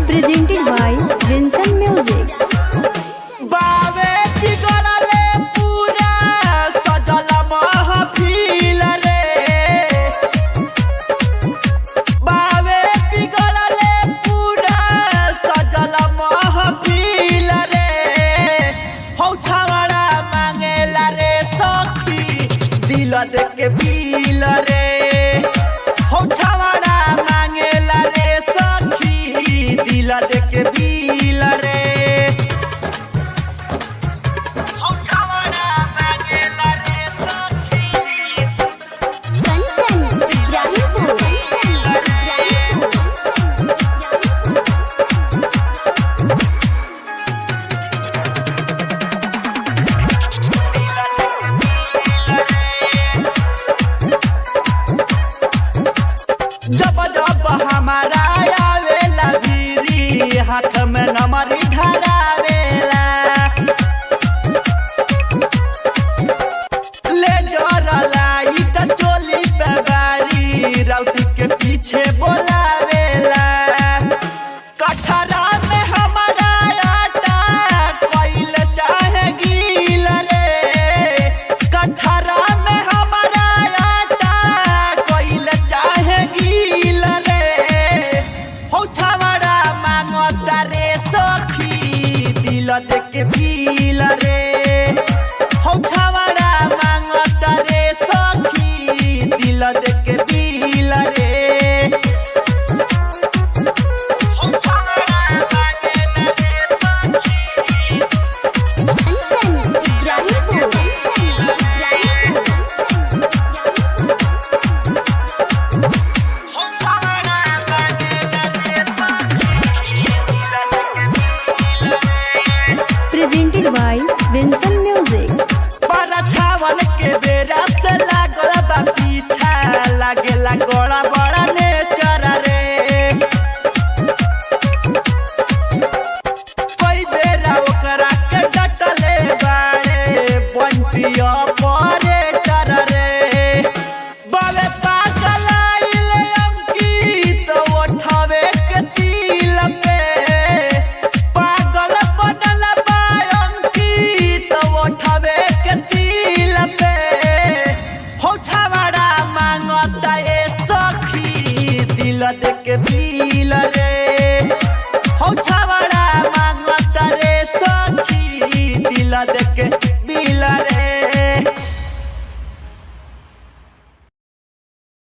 Presented by Vincent Music. बावे बिगड़ले पूरा सजल महफिल रे। बावे बिगड़ले पूरा सजल महफिल रे। हौ छावड़ा मांगेला रे सखी दिल देके बिल रे। हौ छावड़ा मांगेला रे सखी दिल देके बिल रे। Kanchan Ibrahimpur. जब जब हमारा आवेला बीरी हाथ में नमरी धरावेला। ले जरा लाइट चोली पे बारी राउटी के पीछे बोलावेला। कठरा में हमारा आटा कोइल चाहे गील रे। कठरा में हमारा आटा कोइल चाहे गील रे। हौ छावड़ा मांगता रे सखी दिल देके बिल रे। हौ छावड़ा मांगता रे सखी दिल देके बिल रे। Kanchan Ibrahimpur. Presented by Vincent Music. पर छावन के बेरा से लागल बा पीछा लागेला गोड़ा बड़ा नेचर रे। कोई बेरा ओकरा के डटले बाड़े बंटिया ऑपरेटर रे। बावे पागल आइले अंकित उठावे के तिल पे। पागल बनल बा अंकित उठावे के तिल पे। हौ छावड़ा मांगता ए सखी दिल देके बिल रे। हौ छावड़ा मांगता रे सखी दिल देके बिल रे।